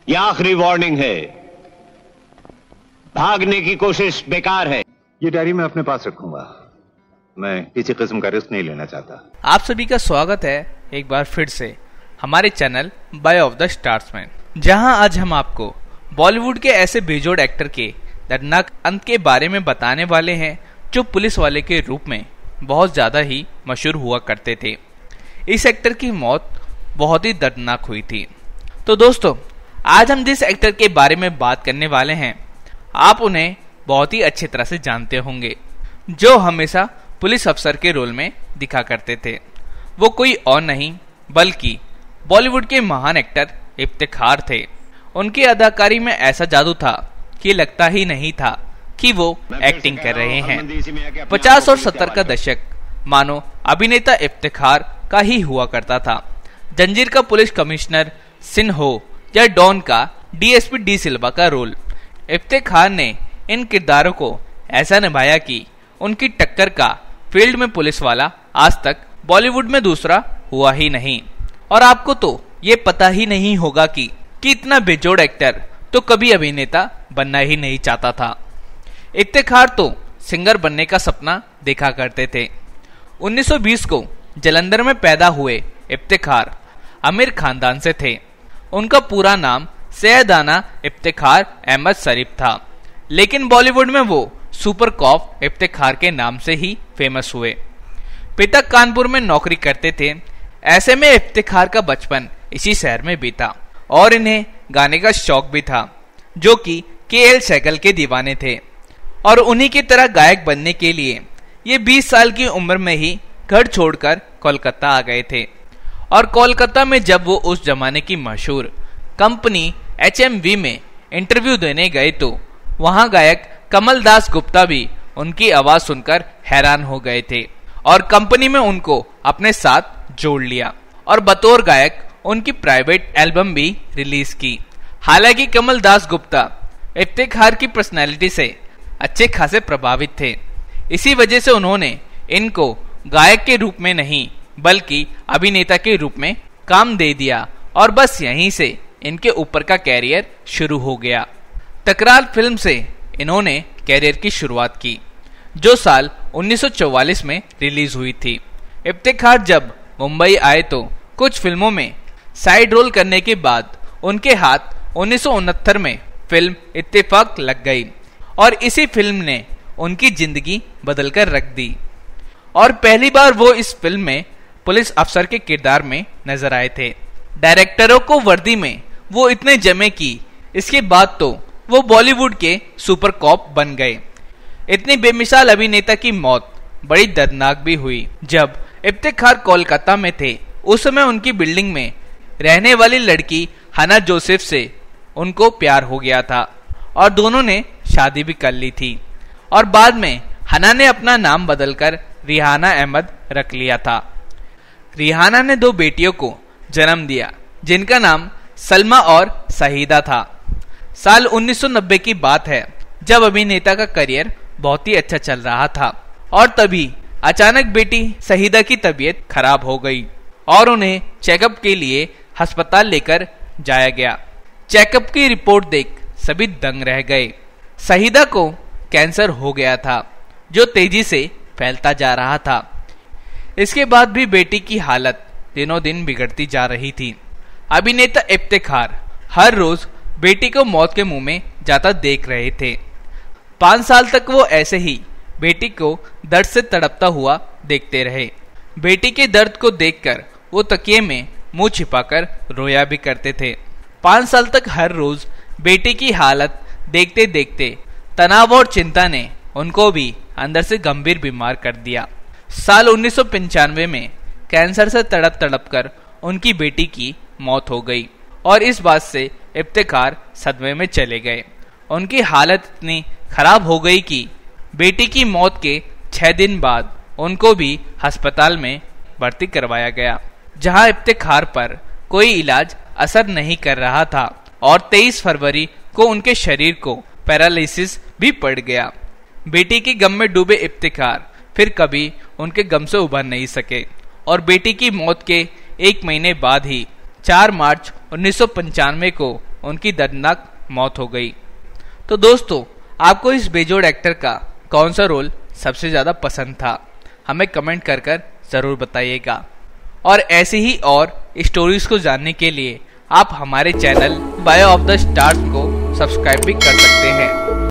यह आखिरी वार्निंग है। भागने की कोशिश बेकार है। ये डायरी मैं अपने पास रखूंगा। मैं किसी किस्म का रिस्क नहीं लेना चाहता। आप सभी का स्वागत है एक बार फिर से हमारे चैनल बाय ऑफ द स्टार्समैन, जहां आज हम आपको बॉलीवुड के ऐसे बेजोड़ एक्टर के दर्दनाक अंत के बारे में बताने वाले हैं जो पुलिस वाले के रूप में बहुत ज्यादा ही मशहूर हुआ करते थे। इस एक्टर की मौत बहुत ही दर्दनाक हुई थी। तो दोस्तों, आज हम जिस एक्टर के बारे में बात करने वाले हैं, आप उन्हें बहुत ही अच्छी तरह से जानते होंगे, जो हमेशा पुलिस अफसर के रोल में दिखा करते थे। वो कोई और नहीं बल्कि बॉलीवुड के महान एक्टर इफ्तिखार थे। उनकी अदाकारी में ऐसा जादू था कि लगता ही नहीं था कि वो एक्टिंग कर रहे हैं। 50 और 70 का दशक मानो अभिनेता इफ्तिखार का ही हुआ करता था। जंजीर का पुलिस कमिश्नर सिन हो या डॉन का डीएसपी डी सिल्वा का रोल, इफ्तिखार ने इन किरदारों को ऐसा निभाया कि उनकी टक्कर का फील्ड में पुलिस वाला आज तक बॉलीवुड में दूसरा हुआ ही नहीं। और आपको तो ये पता ही नहीं होगा कि इतना बेजोड़ एक्टर तो कभी अभिनेता बनना ही नहीं चाहता था। इफ्तिखार तो सिंगर बनने का सपना देखा करते थे। 1920 को जलंधर में पैदा हुए इफ्तिखार अमीर खानदान से थे। उनका पूरा नाम सैयदाना इफ्तिखार अहमद शरीफ था, लेकिन बॉलीवुड में वो सुपर कॉप इफ्तिखार के नाम से ही फेमस हुए। पिता कानपुर में नौकरी करते थे। ऐसे में इफ्तिखार का बचपन इसी शहर में बीता और इन्हें गाने का शौक भी था, जो कि के.एल. सहगल के दीवाने थे। और उन्हीं की तरह गायक बनने के लिए ये 20 साल की उम्र में ही घर छोड़कर कोलकाता आ गए थे। और कोलकाता में जब वो उस जमाने की मशहूर कंपनी HMV में इंटरव्यू देने गए तो वहां गायक कमल दास गुप्ता भी उनकी आवाज सुनकर हैरान हो गए थे और कंपनी में उनको अपने साथ जोड़ लिया और बतौर गायक उनकी प्राइवेट एल्बम भी रिलीज की। हालांकि कमल दास गुप्ता इफ्तिखार की पर्सनैलिटी से अच्छे खासे प्रभावित थे। इसी वजह से उन्होंने इनको गायक के रूप में नहीं बल्कि अभिनेता के रूप में काम दे दिया और बस यहीं से इनके ऊपर का कैरियर शुरू हो गया। तकरार फिल्म से इन्होंने कैरियर की शुरुआत की, जो साल 1944 में रिलीज हुई थी। इफ्तिखार जब मुंबई आए तो कुछ फिल्मों में साइड रोल करने के बाद उनके हाथ 1969 में फिल्म इत्तेफाक लग गई और इसी फिल्म ने उनकी जिंदगी बदलकर रख दी। और पहली बार वो इस फिल्म में पुलिस अफसर के किरदार में नजर आए थे। डायरेक्टरों को वर्दी में वो इतने जमे कि इसके बाद तो वो बॉलीवुड के सुपर कॉप बन गए। इतनी बेमिसाल अभिनेता की मौत बड़ी दर्दनाक भी हुई। जब इफ्तिखार कोलकाता में थे, उस समय उनकी बिल्डिंग में रहने वाली लड़की हना जोसेफ से उनको प्यार हो गया था और दोनों ने शादी भी कर ली थी। और बाद में हना ने अपना नाम बदलकर रिहाना अहमद रख लिया था। रिहाना ने 2 बेटियों को जन्म दिया, जिनका नाम सलमा और सहीदा था। साल 1990 की बात है, जब अभिनेता का करियर बहुत ही अच्छा चल रहा था और तभी अचानक बेटी सहीदा की तबीयत खराब हो गई और उन्हें चेकअप के लिए अस्पताल लेकर जाया गया। चेकअप की रिपोर्ट देख सभी दंग रह गए। सहीदा को कैंसर हो गया था, जो तेजी से फैलता जा रहा था। इसके बाद भी बेटी की हालत दिनों दिन बिगड़ती जा रही थी। अभिनेता इफ्तिखार हर रोज बेटी को मौत के मुंह में जाता देख रहे थे। 5 साल तक वो ऐसे ही बेटी को दर्द से तड़पता हुआ देखते रहे। बेटी के दर्द को देखकर वो तकिए में मुंह छिपाकर रोया भी करते थे। 5 साल तक हर रोज बेटी की हालत देखते देखते तनाव और चिंता ने उनको भी अंदर से गंभीर बीमार कर दिया। साल 1995 में कैंसर से तड़प तड़प कर उनकी बेटी की मौत हो गई और इस बात से इफ्तिखार सदमे में चले गए। उनकी हालत इतनी खराब हो गई कि बेटी की मौत के 6 दिन बाद उनको भी अस्पताल में भर्ती करवाया गया, जहां इफ्तिखार पर कोई इलाज असर नहीं कर रहा था और 23 फरवरी को उनके शरीर को पैरालिसिस भी पड़ गया। बेटी के गम में डूबे इफ्तिखार फिर कभी उनके गम से उभर नहीं सके और बेटी की मौत के 1 महीने बाद ही 4 मार्च 1995 को उनकी दर्दनाक मौत हो गई। तो दोस्तों, आपको इस बेजोड़ एक्टर का कौन सा रोल सबसे ज़्यादा पसंद था, हमें कमेंट कर कर ज़रूर बताइएगा। और ऐसे ही और स्टोरीज को जानने के लिए आप हमारे channel bio of the stars को सब्सक्राइब भी कर सकते हैं।